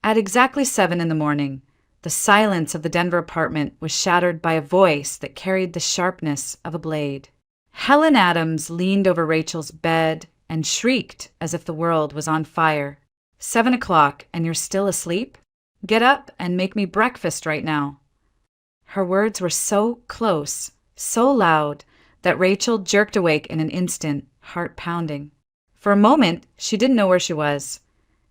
At exactly 7 in the morning, the silence of the Denver apartment was shattered by a voice that carried the sharpness of a blade. Helen Adams leaned over Rachel's bed and shrieked as if the world was on fire. 7 o'clock, and you're still asleep? Get up and make me breakfast right now. Her words were so close, so loud, that Rachel jerked awake in an instant, heart pounding. For a moment, she didn't know where she was,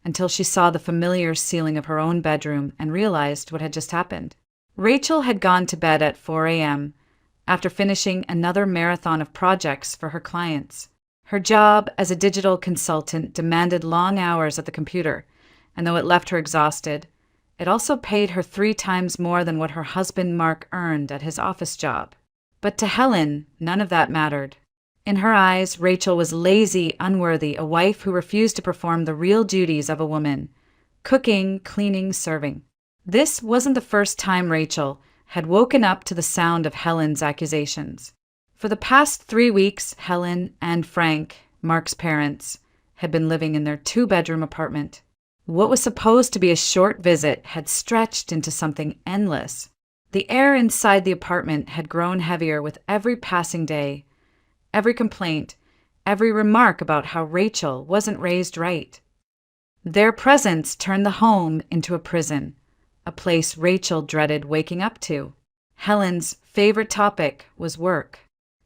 until she saw the familiar ceiling of her own bedroom and realized what had just happened. Rachel had gone to bed at 4 a.m. after finishing another marathon of projects for her clients. Her job as a digital consultant demanded long hours at the computer, and though it left her exhausted, it also paid her 3 times more than what her husband Mark earned at his office job. But to Helen, none of that mattered. In her eyes, Rachel was lazy, unworthy, a wife who refused to perform the real duties of a woman: cooking, cleaning, serving. This wasn't the first time Rachel had woken up to the sound of Helen's accusations. For the past 3 weeks, Helen and Frank, Mark's parents, had been living in their 2-bedroom apartment. What was supposed to be a short visit had stretched into something endless. The air inside the apartment had grown heavier with every passing day, every complaint, every remark about how Rachel wasn't raised right. Their presence turned the home into a prison, a place Rachel dreaded waking up to. Helen's favorite topic was work.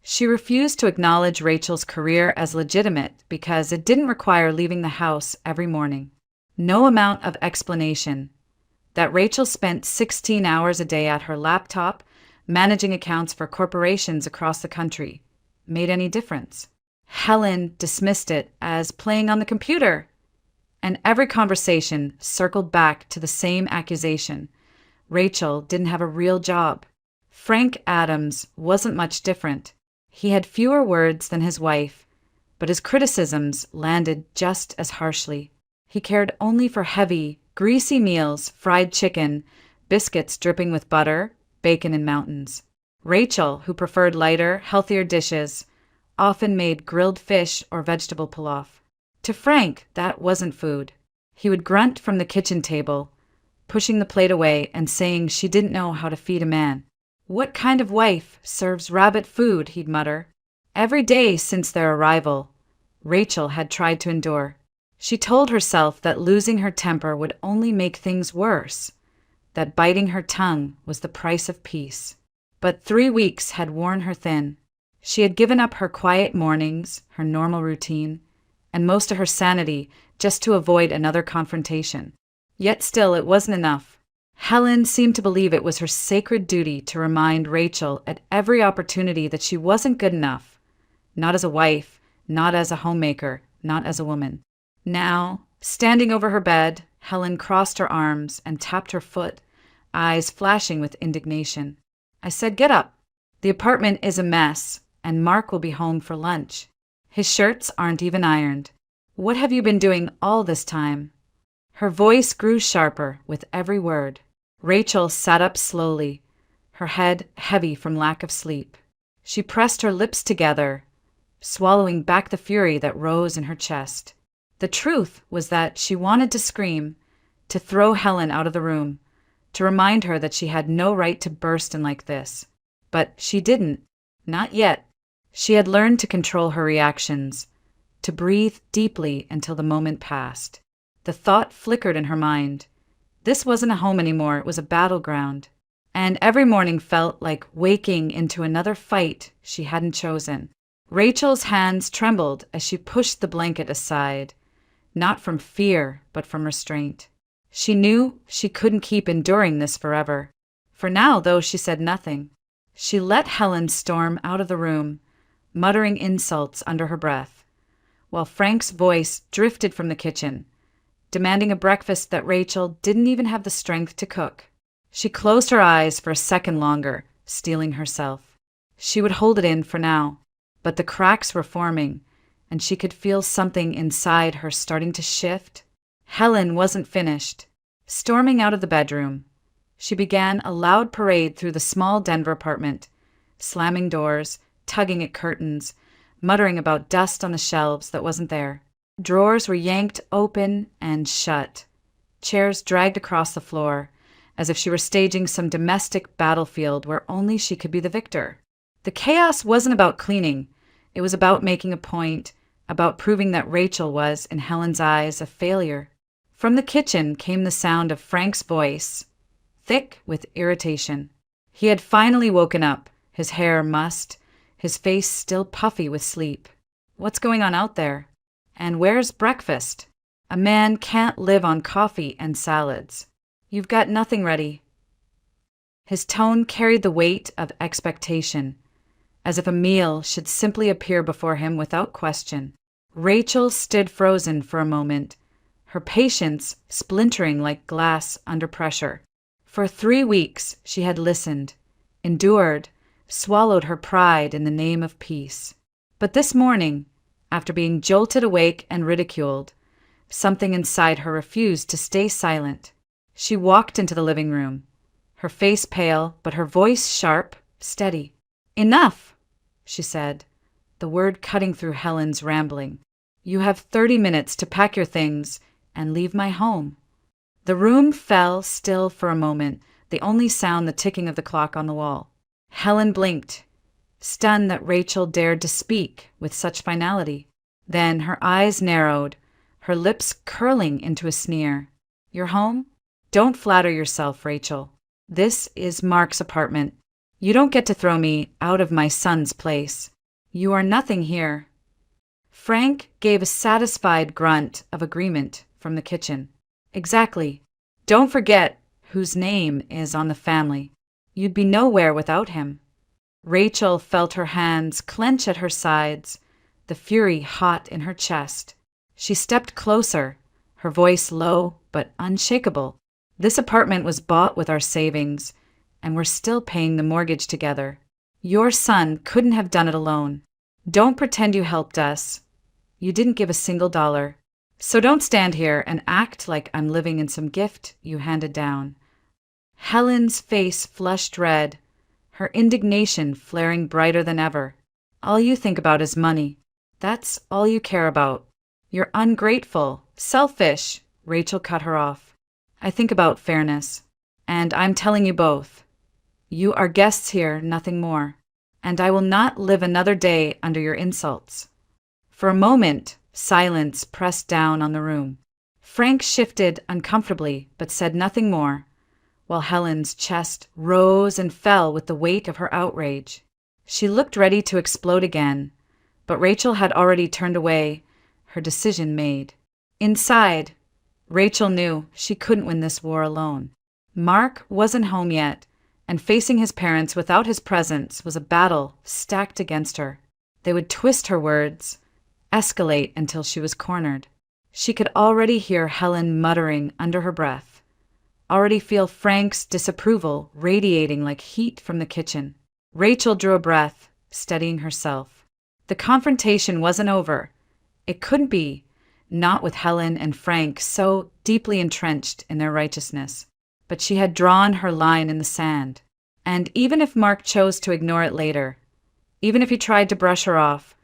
She refused to acknowledge Rachel's career as legitimate because it didn't require leaving the house every morning. No amount of explanation that Rachel spent 16 hours a day at her laptop managing accounts for corporations across the country made any difference. Helen dismissed it as playing on the computer, and every conversation circled back to the same accusation: Rachel didn't have a real job. Frank Adams wasn't much different. He had fewer words than his wife, but his criticisms landed just as harshly. He cared only for heavy, greasy meals, fried chicken, biscuits dripping with butter, bacon in mountains. Rachel, who preferred lighter, healthier dishes, often made grilled fish or vegetable pilaf. To Frank, that wasn't food. He would grunt from the kitchen table, pushing the plate away and saying she didn't know how to feed a man. "What kind of wife serves rabbit food?" he'd mutter. Every day since their arrival, Rachel had tried to endure. She told herself that losing her temper would only make things worse, that biting her tongue was the price of peace. But 3 weeks had worn her thin. She had given up her quiet mornings, her normal routine, and most of her sanity just to avoid another confrontation. Yet still, it wasn't enough. Helen seemed to believe it was her sacred duty to remind Rachel at every opportunity that she wasn't good enough, not as a wife, not as a homemaker, not as a woman. Now, standing over her bed, Helen crossed her arms and tapped her foot, eyes flashing with indignation. "I said get up. The apartment is a mess, and Mark will be home for lunch. His shirts aren't even ironed. What have you been doing all this time?" Her voice grew sharper with every word. Rachel sat up slowly, her head heavy from lack of sleep. She pressed her lips together, swallowing back the fury that rose in her chest. The truth was that she wanted to scream, to throw Helen out of the room, to remind her that she had no right to burst in like this. But she didn't. Not yet. She had learned to control her reactions, to breathe deeply until the moment passed. The thought flickered in her mind. This wasn't a home anymore, it was a battleground. And every morning felt like waking into another fight she hadn't chosen. Rachel's hands trembled as she pushed the blanket aside, not from fear, but from restraint. She knew she couldn't keep enduring this forever. For now, though, she said nothing. She let Helen storm out of the room, muttering insults under her breath, while Frank's voice drifted from the kitchen, demanding a breakfast that Rachel didn't even have the strength to cook. She closed her eyes for a second longer, steeling herself. She would hold it in for now, but the cracks were forming, and she could feel something inside her starting to shift. Helen wasn't finished. Storming out of the bedroom, she began a loud parade through the small Denver apartment, slamming doors, tugging at curtains, muttering about dust on the shelves that wasn't there. Drawers were yanked open and shut, chairs dragged across the floor, as if she were staging some domestic battlefield where only she could be the victor. The chaos wasn't about cleaning. It was about making a point, about proving that Rachel was, in Helen's eyes, a failure. From the kitchen came the sound of Frank's voice, thick with irritation. He had finally woken up, his hair mussed, his face still puffy with sleep. "What's going on out there? And where's breakfast? A man can't live on coffee and salads. You've got nothing ready." His tone carried the weight of expectation, as if a meal should simply appear before him without question. Rachel stood frozen for a moment, her patience splintering like glass under pressure. For 3 weeks she had listened, endured, swallowed her pride in the name of peace. But this morning, after being jolted awake and ridiculed, something inside her refused to stay silent. She walked into the living room, her face pale, but her voice sharp, steady. "Enough," she said, the word cutting through Helen's rambling. "You have 30 minutes to pack your things and leave my home." The room fell still for a moment, the only sound the ticking of the clock on the wall. Helen blinked, stunned that Rachel dared to speak with such finality. Then her eyes narrowed, her lips curling into a sneer. "You're home? Don't flatter yourself, Rachel. This is Mark's apartment. You don't get to throw me out of my son's place. You are nothing here." Frank gave a satisfied grunt of agreement from the kitchen. "Exactly. Don't forget whose name is on the family. You'd be nowhere without him." Rachel felt her hands clench at her sides, the fury hot in her chest. She stepped closer, her voice low but unshakable. "This apartment was bought with our savings, and we're still paying the mortgage together. Your son couldn't have done it alone. Don't pretend you helped us. You didn't give a single dollar. So don't stand here and act like I'm living in some gift you handed down." Helen's face flushed red, her indignation flaring brighter than ever. "All you think about is money. That's all you care about. You're ungrateful, selfish." Rachel cut her off. "I think about fairness. And I'm telling you both. You are guests here, nothing more. And I will not live another day under your insults." For a moment, silence pressed down on the room. Frank shifted uncomfortably, but said nothing more, while Helen's chest rose and fell with the weight of her outrage. She looked ready to explode again, but Rachel had already turned away, her decision made. Inside, Rachel knew she couldn't win this war alone. Mark wasn't home yet, and facing his parents without his presence was a battle stacked against her. They would twist her words, escalate until she was cornered. She could already hear Helen muttering under her breath, already feel Frank's disapproval radiating like heat from the kitchen. Rachel drew a breath, steadying herself. The confrontation wasn't over. It couldn't be, not with Helen and Frank so deeply entrenched in their righteousness. But she had drawn her line in the sand. And even if Mark chose to ignore it later, even if he tried to brush her off,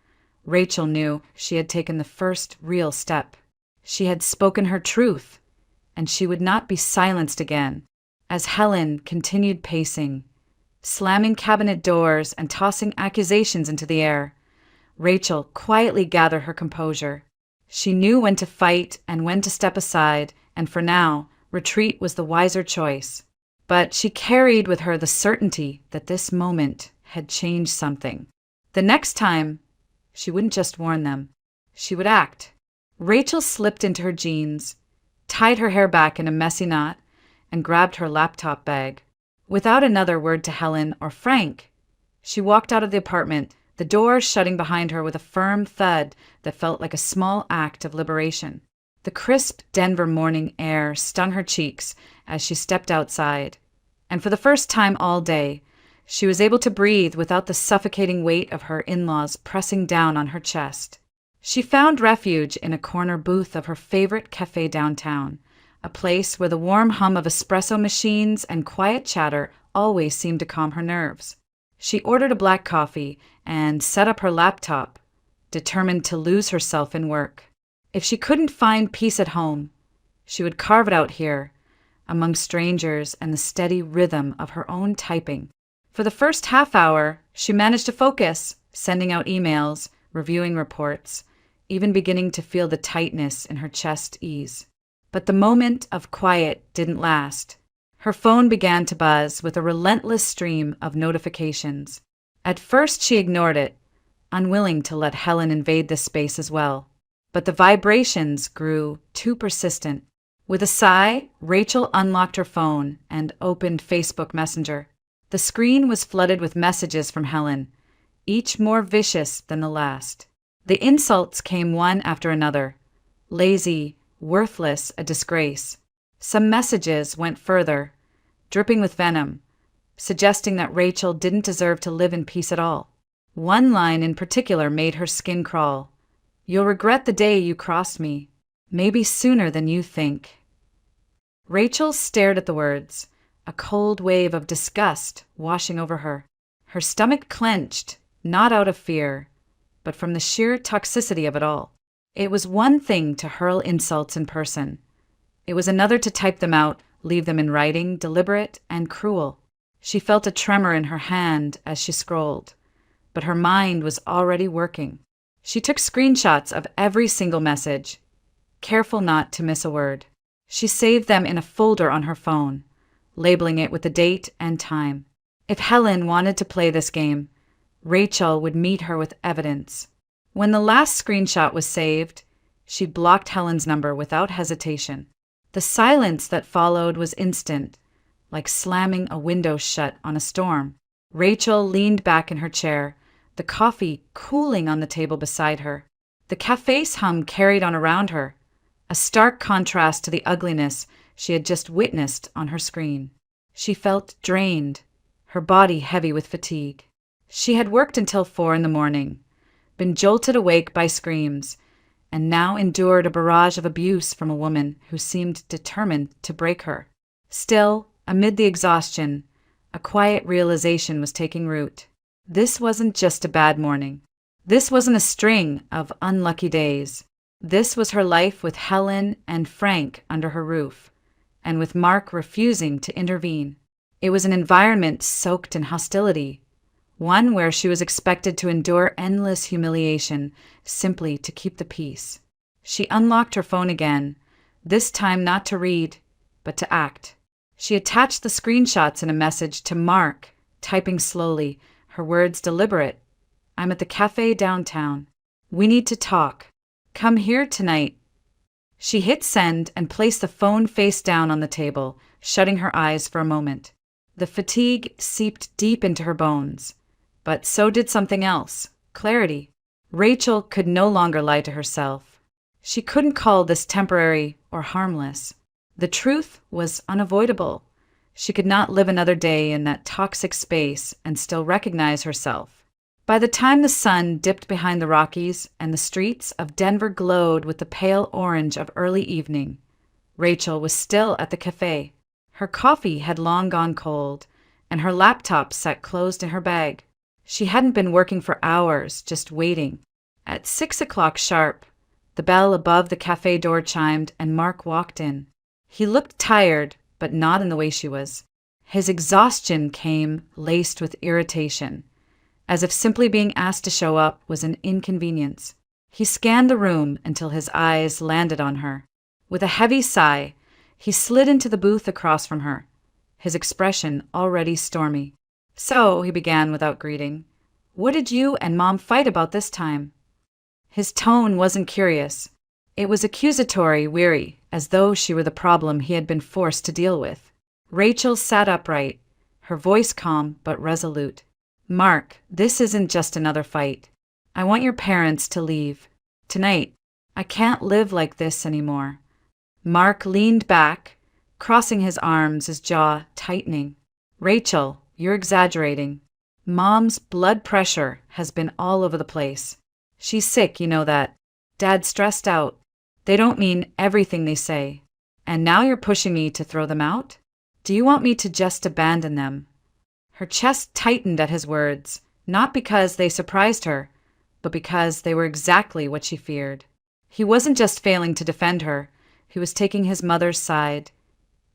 Rachel knew she had taken the first real step. She had spoken her truth, and she would not be silenced again. As Helen continued pacing, slamming cabinet doors and tossing accusations into the air, Rachel quietly gathered her composure. She knew when to fight and when to step aside, and for now, retreat was the wiser choice. But she carried with her the certainty that this moment had changed something. The next time, she wouldn't just warn them. She would act. Rachel slipped into her jeans, tied her hair back in a messy knot, and grabbed her laptop bag. Without another word to Helen or Frank, she walked out of the apartment, the door shutting behind her with a firm thud that felt like a small act of liberation. The crisp Denver morning air stung her cheeks as she stepped outside, and for the first time all day, she was able to breathe without the suffocating weight of her in-laws pressing down on her chest. She found refuge in a corner booth of her favorite cafe downtown, a place where the warm hum of espresso machines and quiet chatter always seemed to calm her nerves. She ordered a black coffee and set up her laptop, determined to lose herself in work. If she couldn't find peace at home, She would carve it out here, among strangers and the steady rhythm of her own typing. For the first half hour, she managed to focus, sending out emails, reviewing reports, even beginning to feel the tightness in her chest ease. But the moment of quiet didn't last. Her phone began to buzz with a relentless stream of notifications. At first, she ignored it, unwilling to let Helen invade this space as well. But the vibrations grew too persistent. With a sigh, Rachel unlocked her phone and opened Facebook Messenger. The screen was flooded with messages from Helen, each more vicious than the last. The insults came one after another. Lazy, worthless, a disgrace. Some messages went further, dripping with venom, suggesting that Rachel didn't deserve to live in peace at all. One line in particular made her skin crawl. "You'll regret the day you crossed me. Maybe sooner than you think." Rachel stared at the words, a cold wave of disgust washing over her. Her stomach clenched, not out of fear, but from the sheer toxicity of it all. It was one thing to hurl insults in person. It was another to type them out, leave them in writing, deliberate and cruel. She felt a tremor in her hand as she scrolled, but her mind was already working. She took screenshots of every single message, careful not to miss a word. She saved them in a folder on her phone, labeling it with the date and time. If Helen wanted to play this game, Rachel would meet her with evidence. When the last screenshot was saved, she blocked Helen's number without hesitation. The silence that followed was instant, like slamming a window shut on a storm. Rachel leaned back in her chair, the coffee cooling on the table beside her. The cafe's hum carried on around her, a stark contrast to the ugliness she had just witnessed on her screen. She felt drained, her body heavy with fatigue. She had worked until 4 a.m, been jolted awake by screams, and now endured a barrage of abuse from a woman who seemed determined to break her. Still, amid the exhaustion, a quiet realization was taking root. This wasn't just a bad morning. This wasn't a string of unlucky days. This was her life with Helen and Frank under her roof, and with Mark refusing to intervene. It was an environment soaked in hostility, one where she was expected to endure endless humiliation simply to keep the peace. She unlocked her phone again, this time not to read, but to act. She attached the screenshots in a message to Mark, typing slowly, her words deliberate. "I'm at the cafe downtown. We need to talk. Come here tonight." She hit send and placed the phone face down on the table, shutting her eyes for a moment. The fatigue seeped deep into her bones. But so did something else, clarity. Rachel could no longer lie to herself. She couldn't call this temporary or harmless. The truth was unavoidable. She could not live another day in that toxic space and still recognize herself. By the time the sun dipped behind the Rockies and the streets of Denver glowed with the pale orange of early evening, Rachel was still at the cafe. Her coffee had long gone cold, and her laptop sat closed in her bag. She hadn't been working for hours, just waiting. At 6 o'clock sharp, the bell above the cafe door chimed and Mark walked in. He looked tired, but not in the way she was. His exhaustion came laced with irritation, as if simply being asked to show up was an inconvenience. He scanned the room until his eyes landed on her. With a heavy sigh, he slid into the booth across from her, his expression already stormy. "So," he began without greeting, "what did you and Mom fight about this time?" His tone wasn't curious. It was accusatory, weary, as though she were the problem he had been forced to deal with. Rachel sat upright, her voice calm but resolute. "Mark, this isn't just another fight. I want your parents to leave. Tonight. I can't live like this anymore." Mark leaned back, crossing his arms, his jaw tightening. "Rachel, you're exaggerating. Mom's blood pressure has been all over the place. She's sick, you know that. Dad's stressed out. They don't mean everything they say. And now you're pushing me to throw them out? Do you want me to just abandon them?" Her chest tightened at his words, not because they surprised her, but because they were exactly what she feared. He wasn't just failing to defend her. He was taking his mother's side,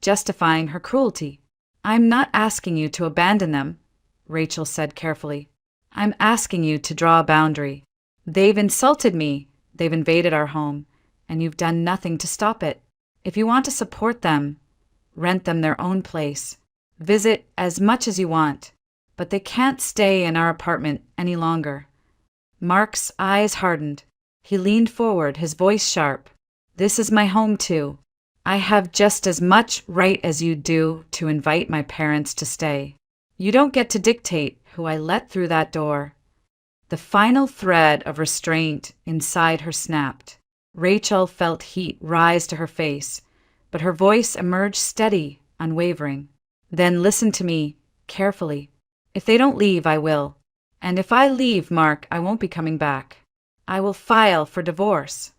justifying her cruelty. "I'm not asking you to abandon them," Rachel said carefully. "I'm asking you to draw a boundary. They've insulted me, they've invaded our home, and you've done nothing to stop it. If you want to support them, rent them their own place. Visit as much as you want, but they can't stay in our apartment any longer." Mark's eyes hardened. He leaned forward, his voice sharp. "This is my home too. I have just as much right as you do to invite my parents to stay. You don't get to dictate who I let through that door." The final thread of restraint inside her snapped. Rachel felt heat rise to her face, but her voice emerged steady, unwavering. "Then listen to me, carefully. If they don't leave, I will. And if I leave, Mark, I won't be coming back. I will file for divorce."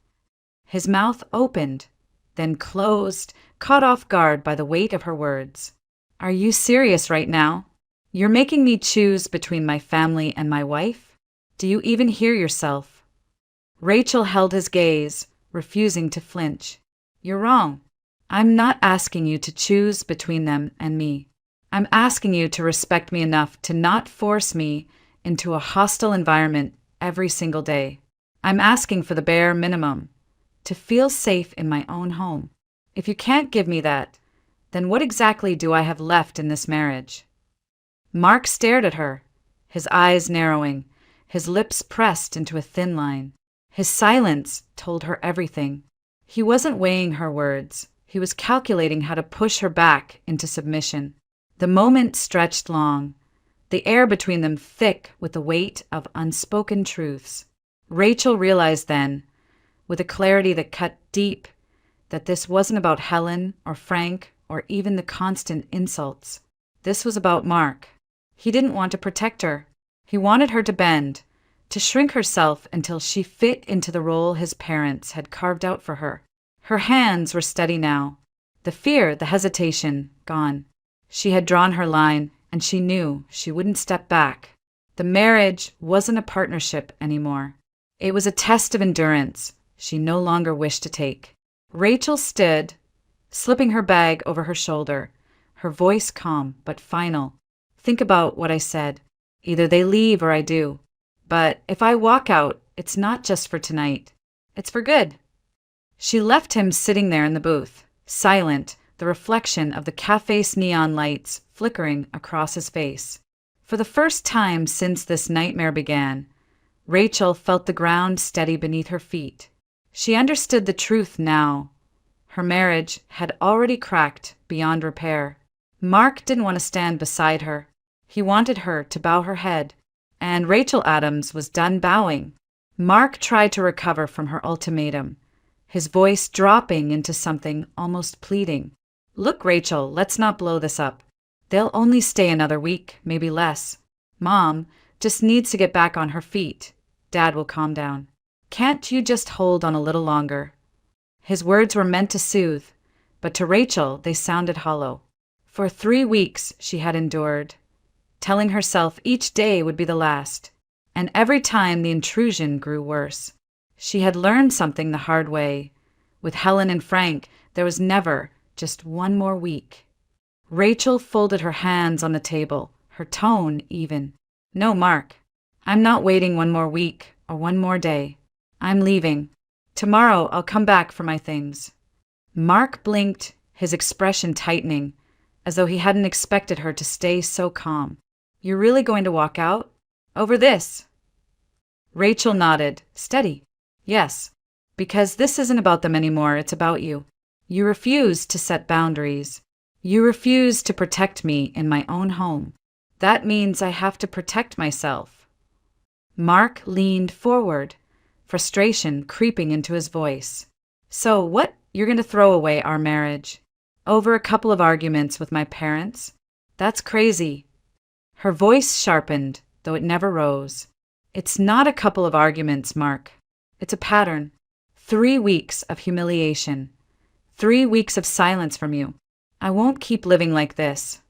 His mouth opened, then closed, caught off guard by the weight of her words. "Are you serious right now? You're making me choose between my family and my wife? Do you even hear yourself?" Rachel held his gaze, refusing to flinch. "You're wrong. I'm not asking you to choose between them and me. I'm asking you to respect me enough to not force me into a hostile environment every single day. I'm asking for the bare minimum, to feel safe in my own home. If you can't give me that, then what exactly do I have left in this marriage?" Mark stared at her, his eyes narrowing, his lips pressed into a thin line. His silence told her everything. He wasn't weighing her words. He was calculating how to push her back into submission. The moment stretched long, the air between them thick with the weight of unspoken truths. Rachel realized then, with a clarity that cut deep, that this wasn't about Helen or Frank or even the constant insults. This was about Mark. He didn't want to protect her. He wanted her to bend, to shrink herself until she fit into the role his parents had carved out for her. Her hands were steady now, the fear, the hesitation, gone. She had drawn her line, and she knew she wouldn't step back. The marriage wasn't a partnership anymore. It was a test of endurance she no longer wished to take. Rachel stood, slipping her bag over her shoulder, her voice calm but final. "Think about what I said. Either they leave or I do. But if I walk out, it's not just for tonight. It's for good." She left him sitting there in the booth, silent, the reflection of the cafe's neon lights flickering across his face. For the first time since this nightmare began, Rachel felt the ground steady beneath her feet. She understood the truth now. Her marriage had already cracked beyond repair. Mark didn't want to stand beside her. He wanted her to bow her head, and Rachel Adams was done bowing. Mark tried to recover from her ultimatum, his voice dropping into something almost pleading. "Look, Rachel, let's not blow this up. They'll only stay another week, maybe less. Mom just needs to get back on her feet. Dad will calm down. Can't you just hold on a little longer?" His words were meant to soothe, but to Rachel they sounded hollow. For 3 weeks she had endured, telling herself each day would be the last, and every time the intrusion grew worse. She had learned something the hard way. With Helen and Frank, there was never just one more week. Rachel folded her hands on the table, her tone even. "No, Mark, I'm not waiting one more week or one more day. I'm leaving. Tomorrow I'll come back for my things." Mark blinked, his expression tightening, as though he hadn't expected her to stay so calm. "You're really going to walk out? Over this?" Rachel nodded, steady. "Yes, because this isn't about them anymore, it's about you. You refuse to set boundaries. You refuse to protect me in my own home. That means I have to protect myself." Mark leaned forward, frustration creeping into his voice. "So what, you're going to throw away our marriage? Over a couple of arguments with my parents? That's crazy." Her voice sharpened, though it never rose. "It's not a couple of arguments, Mark. It's a pattern. 3 weeks of humiliation. 3 weeks of silence from you. I won't keep living like this."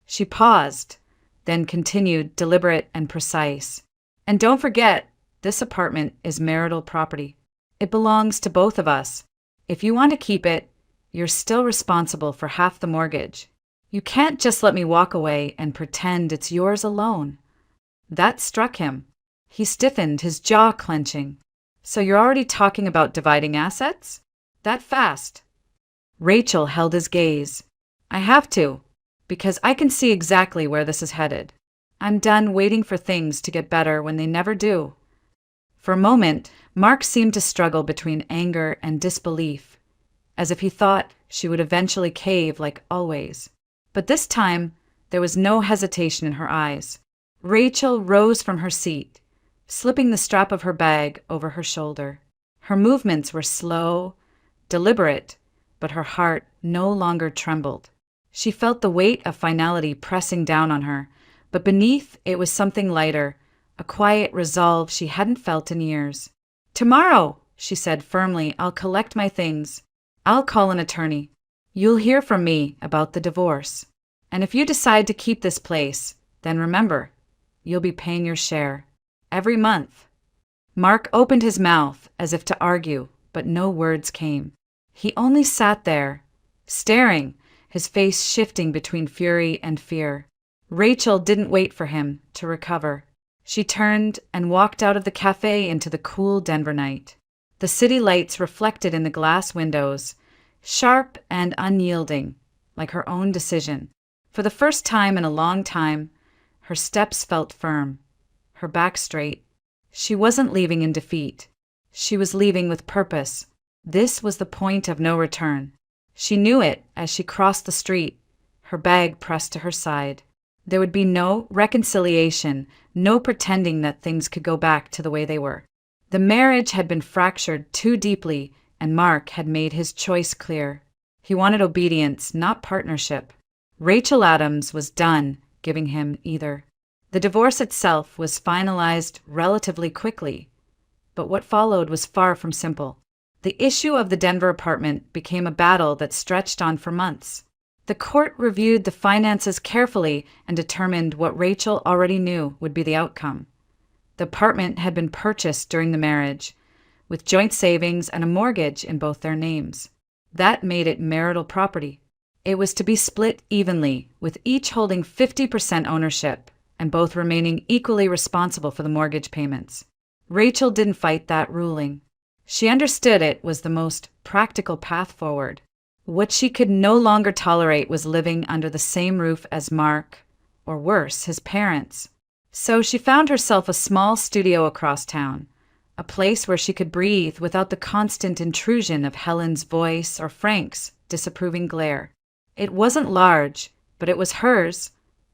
She paused, then continued, deliberate and precise. "And don't forget, this apartment is marital property. It belongs to both of us. If you want to keep it, you're still responsible for half the mortgage. You can't just let me walk away and pretend it's yours alone." That struck him. He stiffened, his jaw clenching. "So you're already talking about dividing assets? That fast?" Rachel held his gaze. "I have to, because I can see exactly where this is headed. I'm done waiting for things to get better when they never do." For a moment, Mark seemed to struggle between anger and disbelief, as if he thought she would eventually cave like always. But this time, there was no hesitation in her eyes. Rachel rose from her seat, slipping the strap of her bag over her shoulder. Her movements were slow, deliberate, but her heart no longer trembled. She felt the weight of finality pressing down on her, but beneath it was something lighter, a quiet resolve she hadn't felt in years. "Tomorrow," she said firmly, "I'll collect my things. I'll call an attorney. You'll hear from me about the divorce. And if you decide to keep this place, then remember, you'll be paying your share. Every month." Mark opened his mouth as if to argue, but no words came. He only sat there, staring, his face shifting between fury and fear. Rachel didn't wait for him to recover. She turned and walked out of the cafe into the cool Denver night. The city lights reflected in the glass windows, sharp and unyielding, like her own decision. For the first time in a long time, her steps felt firm, her back straight. She wasn't leaving in defeat. She was leaving with purpose. This was the point of no return. She knew it as she crossed the street, her bag pressed to her side. There would be no reconciliation, no pretending that things could go back to the way they were. The marriage had been fractured too deeply, and Mark had made his choice clear. He wanted obedience, not partnership. Rachel Adams was done giving him either. The divorce itself was finalized relatively quickly, but what followed was far from simple. The issue of the Denver apartment became a battle that stretched on for months. The court reviewed the finances carefully and determined what Rachel already knew would be the outcome. The apartment had been purchased during the marriage, with joint savings and a mortgage in both their names. That made it marital property. It was to be split evenly, with each holding 50% ownership and both remaining equally responsible for the mortgage payments. Rachel didn't fight that ruling. She understood it was the most practical path forward. What she could no longer tolerate was living under the same roof as Mark, or worse, his parents. So she found herself a small studio across town, a place where she could breathe without the constant intrusion of Helen's voice or Frank's disapproving glare. It wasn't large, but it was hers,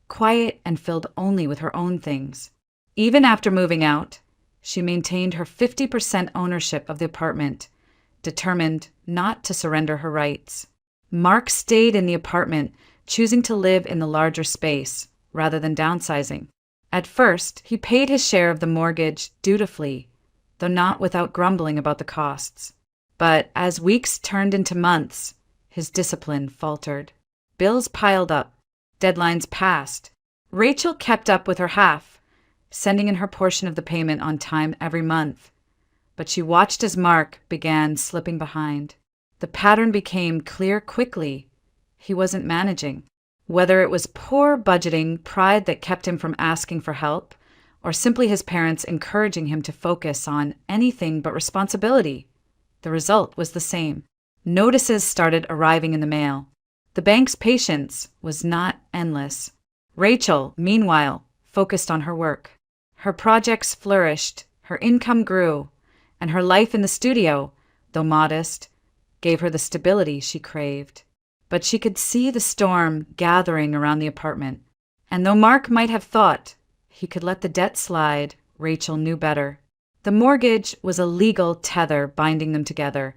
quiet and filled only with her own things. Even after moving out, she maintained her 50% ownership of the apartment, determined not to surrender her rights. Mark stayed in the apartment, choosing to live in the larger space rather than downsizing. At first, he paid his share of the mortgage dutifully, though not without grumbling about the costs. But as weeks turned into months, his discipline faltered. Bills piled up, deadlines passed. Rachel kept up with her half, sending in her portion of the payment on time every month. But she watched as Mark began slipping behind. The pattern became clear quickly. He wasn't managing. Whether it was poor budgeting, pride that kept him from asking for help, or simply his parents encouraging him to focus on anything but responsibility, the result was the same. Notices started arriving in the mail. The bank's patience was not endless. Rachel, meanwhile, focused on her work. Her projects flourished, her income grew, and her life in the studio, though modest, gave her the stability she craved. But she could see the storm gathering around the apartment, and though Mark might have thought he could let the debt slide, Rachel knew better. The mortgage was a legal tether binding them together,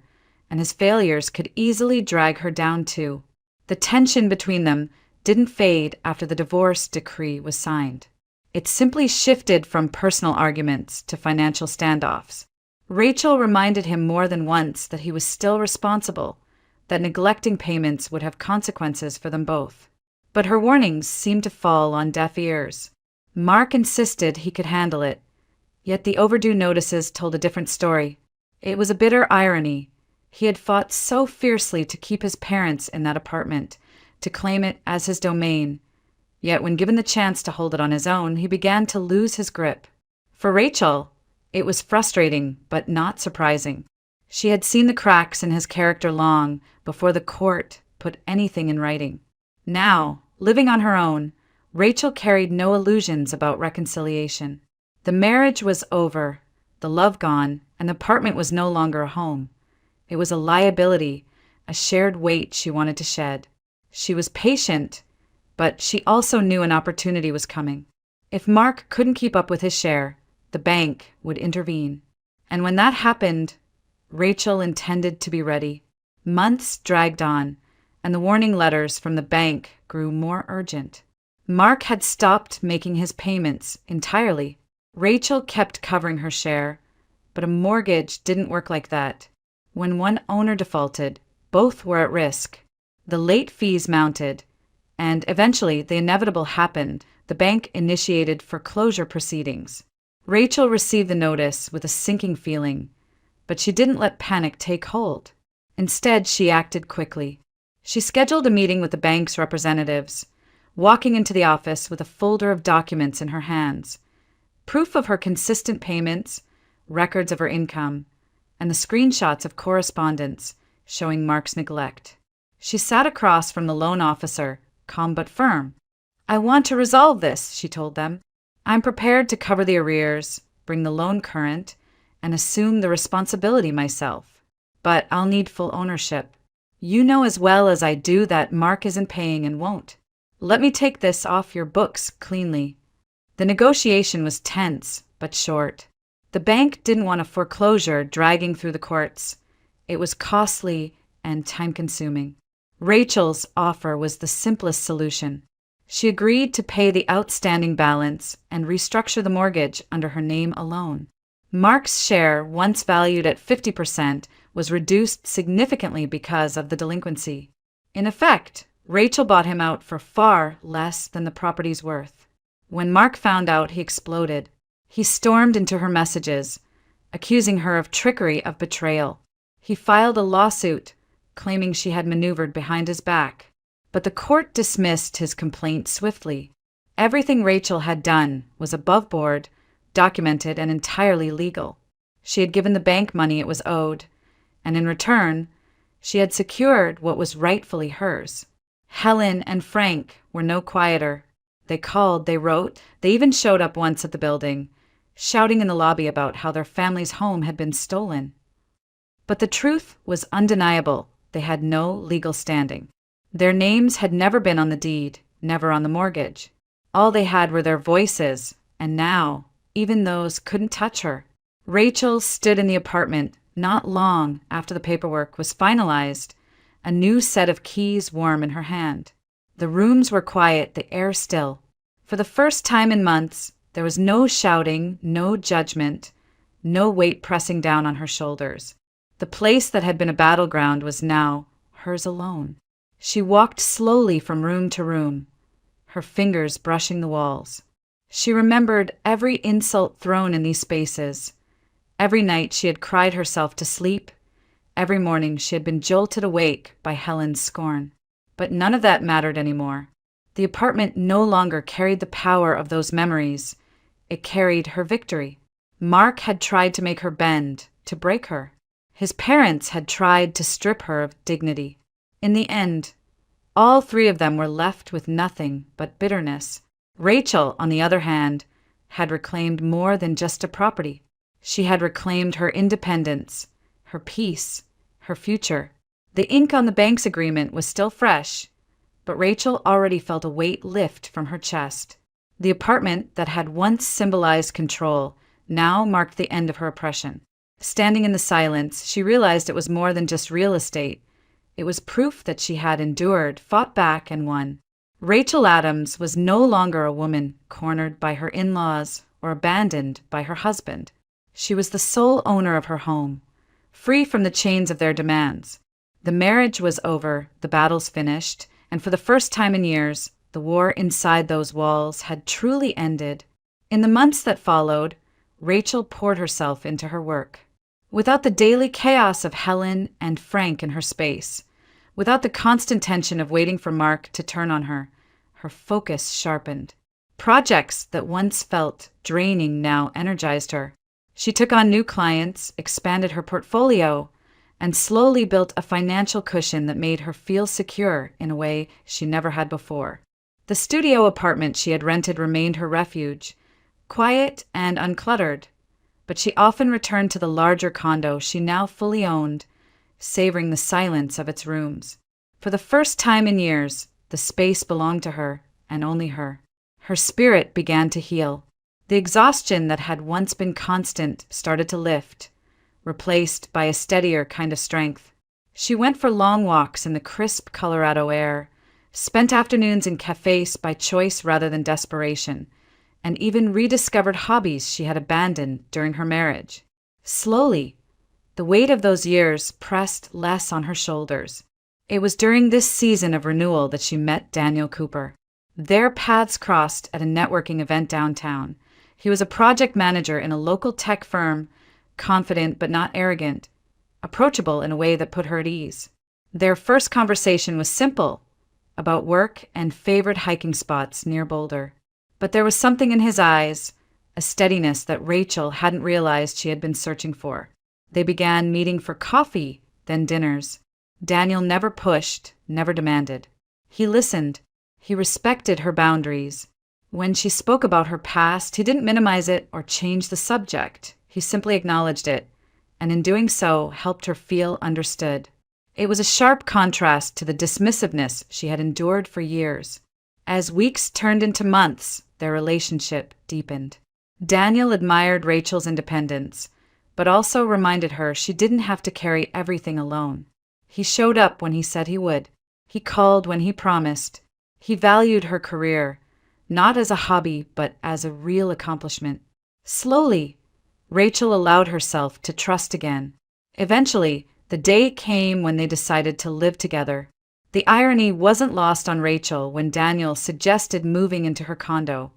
and his failures could easily drag her down too. The tension between them didn't fade after the divorce decree was signed. It simply shifted from personal arguments to financial standoffs. Rachel reminded him more than once that he was still responsible, that neglecting payments would have consequences for them both. But her warnings seemed to fall on deaf ears. Mark insisted he could handle it, yet the overdue notices told a different story. It was a bitter irony. He had fought so fiercely to keep his parents in that apartment, to claim it as his domain. Yet when given the chance to hold it on his own, he began to lose his grip. For Rachel, it was frustrating but not surprising. She had seen the cracks in his character long before the court put anything in writing. Now, living on her own, Rachel carried no illusions about reconciliation. The marriage was over, the love gone, and the apartment was no longer a home. It was a liability, a shared weight she wanted to shed. She was patient, but she also knew an opportunity was coming. If Mark couldn't keep up with his share, the bank would intervene. And when that happened, Rachel intended to be ready. Months dragged on, and the warning letters from the bank grew more urgent. Mark had stopped making his payments entirely. Rachel kept covering her share, but a mortgage didn't work like that. When one owner defaulted, both were at risk. The late fees mounted, and eventually the inevitable happened. The bank initiated foreclosure proceedings. Rachel received the notice with a sinking feeling, but she didn't let panic take hold. Instead, she acted quickly. She scheduled a meeting with the bank's representatives, walking into the office with a folder of documents in her hands, proof of her consistent payments, records of her income, and the screenshots of correspondence showing Mark's neglect. She sat across from the loan officer, calm but firm. "I want to resolve this," she told them. "I'm prepared to cover the arrears, bring the loan current, and assume the responsibility myself. But I'll need full ownership. You know as well as I do that Mark isn't paying and won't. Let me take this off your books cleanly." The negotiation was tense but short. The bank didn't want a foreclosure dragging through the courts. It was costly and time-consuming. Rachel's offer was the simplest solution. She agreed to pay the outstanding balance and restructure the mortgage under her name alone. Mark's share, once valued at 50%, was reduced significantly because of the delinquency. In effect, Rachel bought him out for far less than the property's worth. When Mark found out, he exploded. He stormed into her messages, accusing her of trickery, of betrayal. He filed a lawsuit, claiming she had maneuvered behind his back. But the court dismissed his complaint swiftly. Everything Rachel had done was above board, documented, and entirely legal. She had given the bank money it was owed, and in return, she had secured what was rightfully hers. Helen and Frank were no quieter. They called, they wrote, they even showed up once at the building, shouting in the lobby about how their family's home had been stolen. But the truth was undeniable. They had no legal standing. Their names had never been on the deed, never on the mortgage. All they had were their voices, and now, even those couldn't touch her. Rachel stood in the apartment not long after the paperwork was finalized, a new set of keys warm in her hand. The rooms were quiet, the air still. For the first time in months, there was no shouting, no judgment, no weight pressing down on her shoulders. The place that had been a battleground was now hers alone. She walked slowly from room to room, her fingers brushing the walls. She remembered every insult thrown in these spaces. Every night she had cried herself to sleep. Every morning she had been jolted awake by Helen's scorn. But none of that mattered anymore. The apartment no longer carried the power of those memories. It carried her victory. Mark had tried to make her bend, to break her. His parents had tried to strip her of dignity. In the end, all three of them were left with nothing but bitterness. Rachel, on the other hand, had reclaimed more than just a property. She had reclaimed her independence, her peace, her future. The ink on the bank's agreement was still fresh, but Rachel already felt a weight lift from her chest. The apartment that had once symbolized control now marked the end of her oppression. Standing in the silence, she realized it was more than just real estate. It was proof that she had endured, fought back, and won. Rachel Adams was no longer a woman cornered by her in-laws or abandoned by her husband. She was the sole owner of her home, free from the chains of their demands. The marriage was over, the battles finished, and for the first time in years, the war inside those walls had truly ended. In the months that followed, Rachel poured herself into her work. without the daily chaos of Helen and Frank in her space, without the constant tension of waiting for Mark to turn on her. Her focus sharpened. Projects that once felt draining now energized her. She took on new clients, expanded her portfolio, and slowly built a financial cushion that made her feel secure in a way she never had before. The studio apartment she had rented remained her refuge, quiet and uncluttered, but she often returned to the larger condo she now fully owned, savoring the silence of its rooms. For the first time in years, the space belonged to her, and only her. Her spirit began to heal. The exhaustion that had once been constant started to lift, replaced by a steadier kind of strength. She went for long walks in the crisp Colorado air, spent afternoons in cafes by choice rather than desperation, and even rediscovered hobbies she had abandoned during her marriage. Slowly, the weight of those years pressed less on her shoulders. It was during this season of renewal that she met Daniel Cooper. Their paths crossed at a networking event downtown. He was a project manager in a local tech firm, confident but not arrogant, approachable in a way that put her at ease. Their first conversation was simple, about work and favorite hiking spots near Boulder. But there was something in his eyes, a steadiness that Rachel hadn't realized she had been searching for. They began meeting for coffee, then dinners. Daniel never pushed, never demanded. He listened. He respected her boundaries. When she spoke about her past, he didn't minimize it or change the subject. He simply acknowledged it, and in doing so, helped her feel understood. It was a sharp contrast to the dismissiveness she had endured for years. As weeks turned into months, their relationship deepened. Daniel admired Rachel's independence, but also reminded her she didn't have to carry everything alone. He showed up when he said he would. He called when he promised. He valued her career, not as a hobby, but as a real accomplishment. Slowly, Rachel allowed herself to trust again. Eventually, the day came when they decided to live together. The irony wasn't lost on Rachel when Daniel suggested moving into her condo,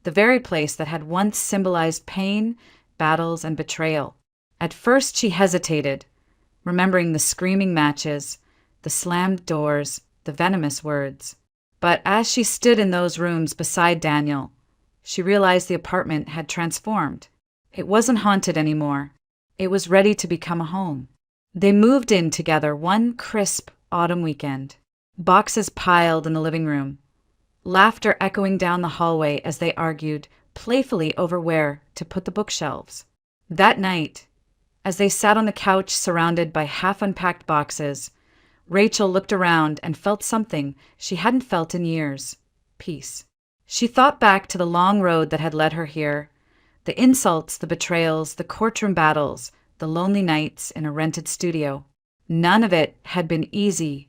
the very place that had once symbolized pain, battles, and betrayal. At first she hesitated, remembering the screaming matches, the slammed doors, the venomous words. But as she stood in those rooms beside Daniel, she realized the apartment had transformed. It wasn't haunted anymore. It was ready to become a home. They moved in together one crisp autumn weekend. Boxes piled in the living room, laughter echoing down the hallway as they argued playfully over where to put the bookshelves. That night, as they sat on the couch surrounded by half-unpacked boxes, Rachel looked around and felt something she hadn't felt in years: peace. She thought back to the long road that had led her here, the insults, the betrayals, the courtroom battles, the lonely nights in a rented studio. None of it had been easy,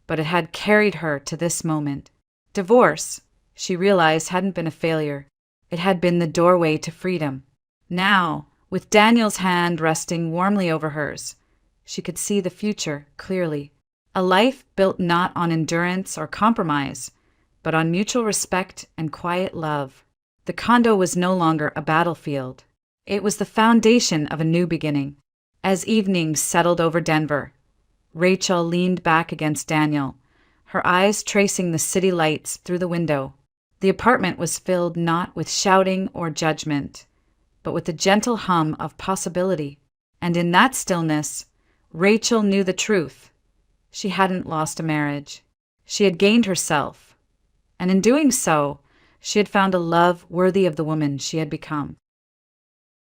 but it had carried her to this moment. Divorce, she realized, hadn't been a failure. It had been the doorway to freedom. Now, with Daniel's hand resting warmly over hers, she could see the future clearly. A life built not on endurance or compromise, but on mutual respect and quiet love. The condo was no longer a battlefield. It was the foundation of a new beginning. As evenings settled over Denver, Rachel leaned back against Daniel, her eyes tracing the city lights through the window. The apartment was filled not with shouting or judgment, but with the gentle hum of possibility. And in that stillness, Rachel knew the truth. She hadn't lost a marriage. She had gained herself, and in doing so, she had found a love worthy of the woman she had become.